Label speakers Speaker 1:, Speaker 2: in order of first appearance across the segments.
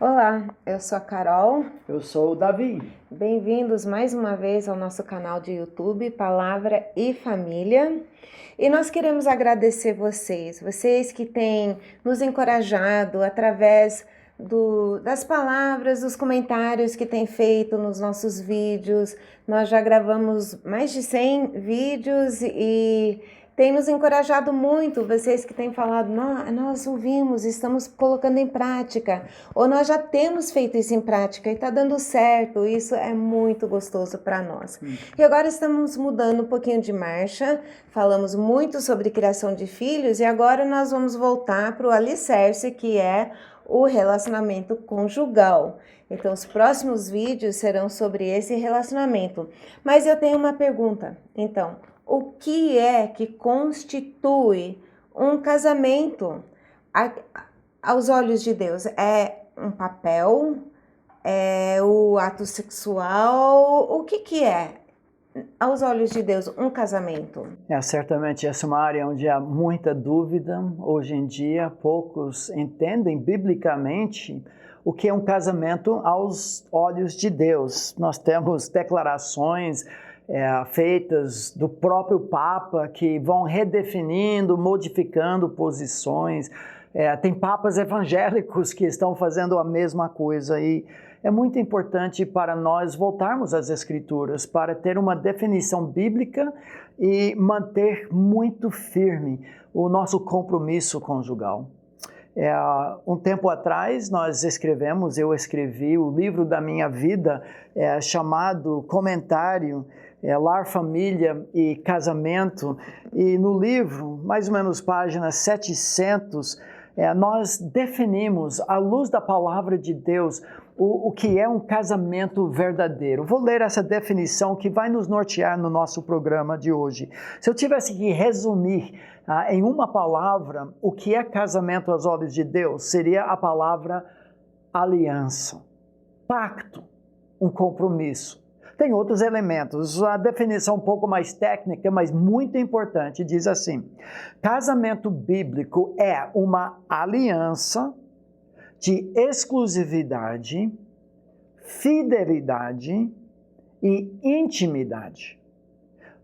Speaker 1: Olá, eu sou a Carol.
Speaker 2: Eu sou o Davi.
Speaker 1: Bem-vindos mais uma vez ao nosso canal de YouTube, Palavra e Família. E nós queremos agradecer vocês que têm nos encorajado através das palavras, dos comentários que têm feito nos nossos vídeos. Nós já gravamos mais de 100 vídeos e tem nos encorajado muito, vocês que têm falado, nós ouvimos, estamos colocando em prática, ou nós já temos feito isso em prática e está dando certo, isso é muito gostoso para nós. E agora estamos mudando um pouquinho de marcha, falamos muito sobre criação de filhos e agora nós vamos voltar para o alicerce, que é o relacionamento conjugal. Então, os próximos vídeos serão sobre esse relacionamento. Mas eu tenho uma pergunta, então, o que é que constitui um casamento aos olhos de Deus? É um papel? É o ato sexual? O que é, aos olhos de Deus, um casamento?
Speaker 2: Certamente essa é uma área onde há muita dúvida. Hoje em dia, poucos entendem biblicamente o que é um casamento aos olhos de Deus. Nós temos declarações feitas do próprio Papa que vão redefinindo, modificando posições. Tem papas evangélicos que estão fazendo a mesma coisa e é muito importante para nós voltarmos às Escrituras para ter uma definição bíblica e manter muito firme o nosso compromisso conjugal. Um tempo atrás eu escrevi o livro da minha vida chamado Comentário Lar, Família e Casamento, e no livro, mais ou menos página 700, nós definimos, à luz da palavra de Deus, o que é um casamento verdadeiro. Vou ler essa definição que vai nos nortear no nosso programa de hoje. Se eu tivesse que resumir em uma palavra o que é casamento aos olhos de Deus, seria a palavra aliança, pacto, um compromisso. Tem outros elementos, a definição um pouco mais técnica, mas muito importante, diz assim: casamento bíblico é uma aliança de exclusividade, fidelidade e intimidade,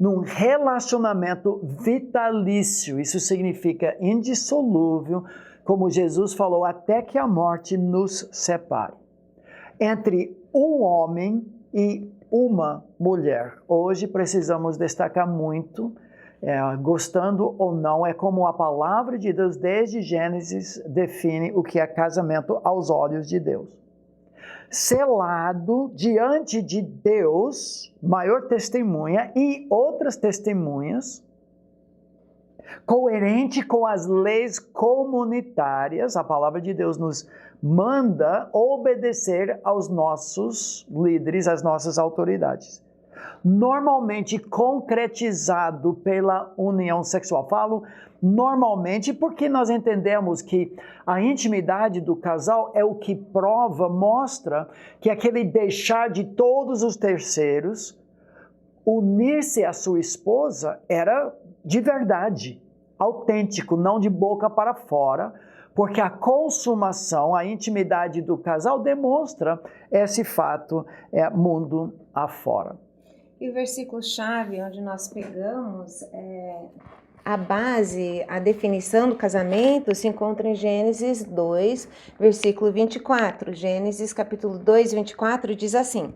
Speaker 2: num relacionamento vitalício. Isso significa indissolúvel, como Jesus falou, até que a morte nos separe, entre um homem e uma mulher. Hoje precisamos destacar muito, gostando ou não, é como a palavra de Deus desde Gênesis define o que é casamento aos olhos de Deus. Selado diante de Deus, maior testemunha, e outras testemunhas, coerente com as leis comunitárias. A palavra de Deus nos manda obedecer aos nossos líderes, às nossas autoridades. Normalmente concretizado pela união sexual. Falo normalmente porque nós entendemos que a intimidade do casal é o que mostra que aquele deixar de todos os terceiros, unir-se à sua esposa era de verdade, autêntico, não de boca para fora, porque a consumação, a intimidade do casal demonstra esse fato mundo afora.
Speaker 1: E o versículo-chave onde nós pegamos a base, a definição do casamento se encontra em Gênesis 2, versículo 24. Gênesis capítulo 2, 24 diz assim: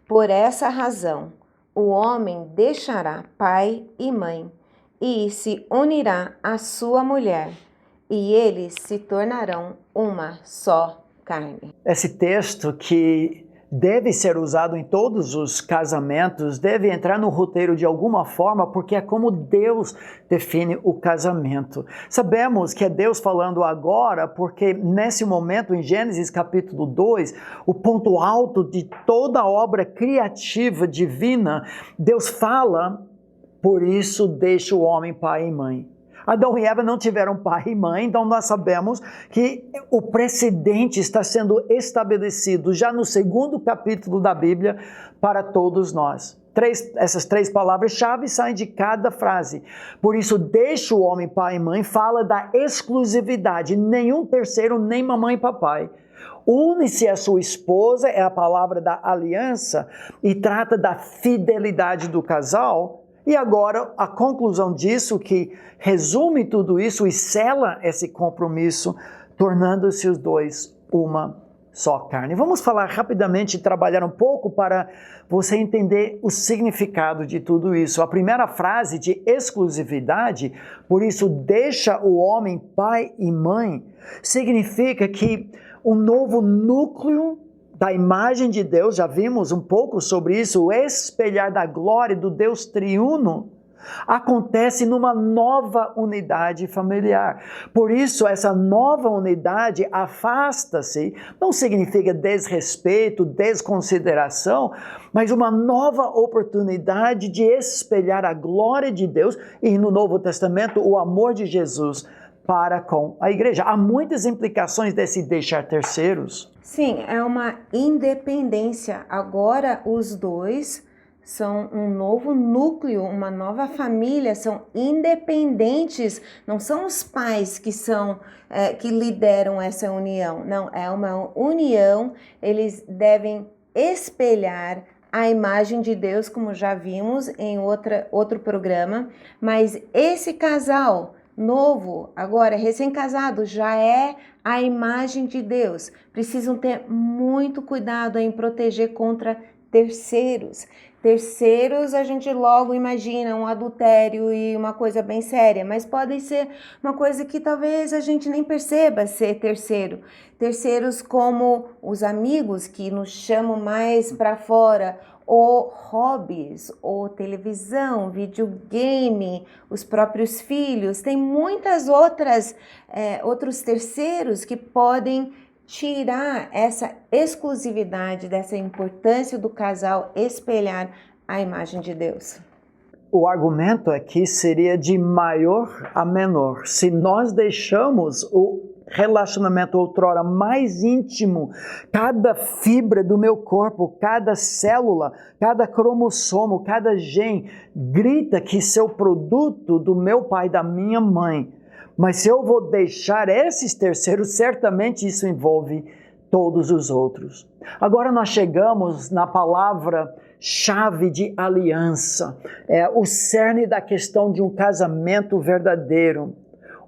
Speaker 1: por essa razão, o homem deixará pai e mãe e se unirá à sua mulher, e eles se tornarão uma só carne.
Speaker 2: Esse texto, que deve ser usado em todos os casamentos, deve entrar no roteiro de alguma forma, porque é como Deus define o casamento. Sabemos que é Deus falando agora, porque nesse momento, em Gênesis capítulo 2, o ponto alto de toda a obra criativa divina, Deus fala: por isso deixa o homem pai e mãe. Adão e Eva não tiveram pai e mãe, então nós sabemos que o precedente está sendo estabelecido já no segundo capítulo da Bíblia para todos nós. essas três palavras-chave saem de cada frase. Por isso, deixa o homem, pai e mãe, fala da exclusividade. Nenhum terceiro, nem mamãe e papai. Une-se a sua esposa, é a palavra da aliança, e trata da fidelidade do casal. E agora, a conclusão disso, que resume tudo isso e sela esse compromisso, tornando-se os dois uma só carne. Vamos falar rapidamente e trabalhar um pouco para você entender o significado de tudo isso. A primeira frase de exclusividade, por isso deixa o homem pai e mãe, significa que um novo núcleo da imagem de Deus, já vimos um pouco sobre isso, o espelhar da glória do Deus triuno, acontece numa nova unidade familiar. Por isso, essa nova unidade afasta-se, não significa desrespeito, desconsideração, mas uma nova oportunidade de espelhar a glória de Deus e, no Novo Testamento, o amor de Jesus para com a igreja. Há muitas implicações desse deixar terceiros.
Speaker 1: Sim, é uma independência. Agora os dois são um novo núcleo, uma nova família, são independentes, não são os pais que lideram essa união, não, é uma união, eles devem espelhar a imagem de Deus, como já vimos em outro programa, mas esse casal novo, agora recém-casado, já é a imagem de Deus, precisam ter muito cuidado em proteger contra terceiros. Terceiros, a gente logo imagina um adultério e uma coisa bem séria, mas pode ser uma coisa que talvez a gente nem perceba ser terceiro. Terceiros como os amigos que nos chamam mais para fora, ou hobbies, ou televisão, videogame, os próprios filhos. Tem muitas outros terceiros que podem tirar essa exclusividade, dessa importância do casal espelhar a imagem de Deus.
Speaker 2: O argumento aqui seria de maior a menor. Se nós deixamos o relacionamento outrora mais íntimo, cada fibra do meu corpo, cada célula, cada cromossomo, cada gene grita que isso é o produto do meu pai, da minha mãe. Mas se eu vou deixar esses terceiros, certamente isso envolve todos os outros. Agora nós chegamos na palavra-chave de aliança. É o cerne da questão de um casamento verdadeiro.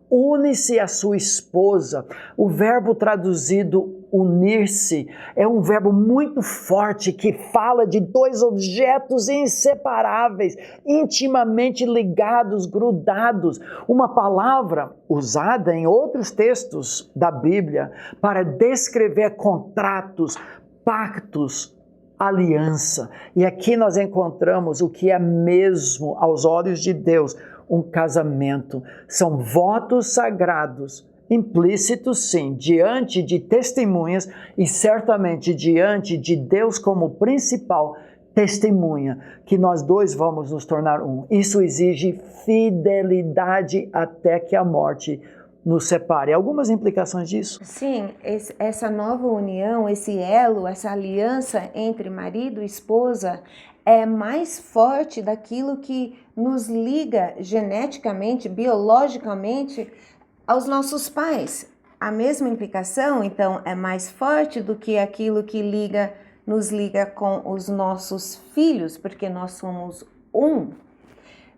Speaker 2: Une-se a sua esposa. O verbo traduzido unir-se é um verbo muito forte que fala de dois objetos inseparáveis, intimamente ligados, grudados. Uma palavra usada em outros textos da Bíblia para descrever contratos, pactos, aliança. E aqui nós encontramos o que é mesmo aos olhos de Deus um casamento. São votos sagrados, implícitos sim, diante de testemunhas e certamente diante de Deus como principal testemunha, que nós dois vamos nos tornar um. Isso exige fidelidade até que a morte nos separe. Algumas implicações disso?
Speaker 1: Sim, essa nova união, esse elo, essa aliança entre marido e esposa é mais forte daquilo que nos liga geneticamente, biologicamente, aos nossos pais. A mesma implicação, então, é mais forte do que aquilo que nos liga com os nossos filhos, porque nós somos um.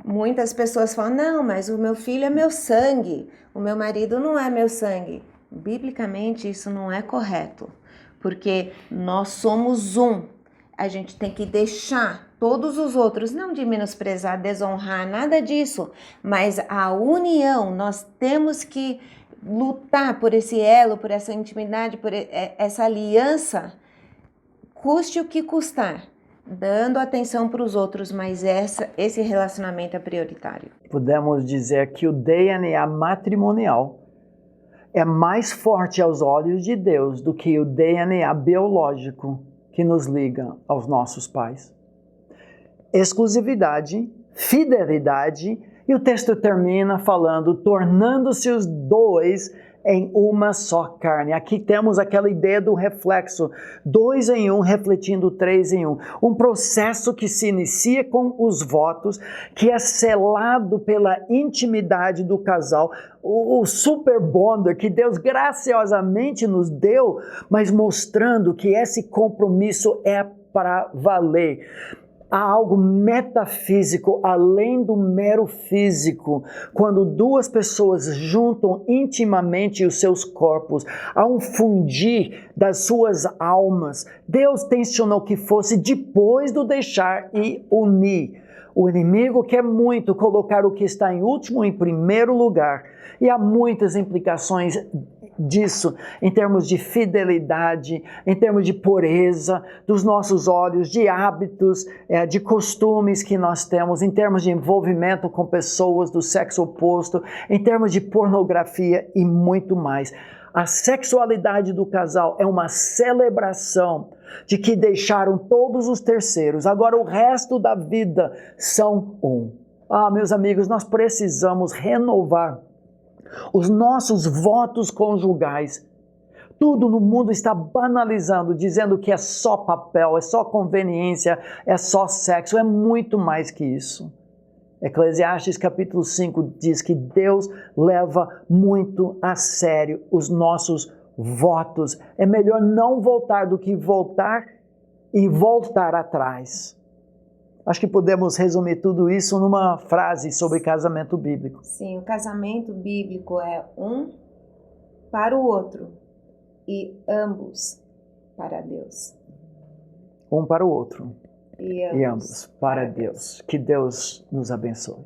Speaker 1: Muitas pessoas falam, não, mas o meu filho é meu sangue, o meu marido não é meu sangue. Biblicamente, isso não é correto, porque nós somos um. A gente tem que deixar todos os outros, não de menosprezar, desonrar, nada disso, mas a união, nós temos que lutar por esse elo, por essa intimidade, por essa aliança, custe o que custar, dando atenção para os outros, mas esse relacionamento é prioritário.
Speaker 2: Podemos dizer que o DNA matrimonial é mais forte aos olhos de Deus do que o DNA biológico que nos liga aos nossos pais. Exclusividade, fidelidade, e o texto termina falando, tornando-se os dois em uma só carne. Aqui temos aquela ideia do reflexo, 2 em 1 refletindo 3 em 1. Um processo que se inicia com os votos, que é selado pela intimidade do casal, o super bonder que Deus graciosamente nos deu, mas mostrando que esse compromisso é para valer. Há algo metafísico além do mero físico, quando 2 pessoas juntam intimamente os seus corpos, há um fundir das suas almas. Deus tensionou que fosse depois do deixar e unir. O inimigo quer muito colocar o que está em último em primeiro lugar, e há muitas implicações disso, em termos de fidelidade, em termos de pureza dos nossos olhos, de hábitos, de costumes que nós temos, em termos de envolvimento com pessoas do sexo oposto, em termos de pornografia e muito mais. A sexualidade do casal é uma celebração de que deixaram todos os terceiros, agora o resto da vida são um. Meus amigos, nós precisamos renovar os nossos votos conjugais. Tudo no mundo está banalizando, dizendo que é só papel, é só conveniência, é só sexo, é muito mais que isso. Eclesiastes capítulo 5 diz que Deus leva muito a sério os nossos votos. É melhor não voltar do que voltar e voltar atrás. Acho que podemos resumir tudo isso numa frase sobre casamento bíblico.
Speaker 1: Sim, o casamento bíblico é um para o outro e ambos para Deus.
Speaker 2: Um para o outro
Speaker 1: E
Speaker 2: ambos para Deus. Que Deus nos abençoe.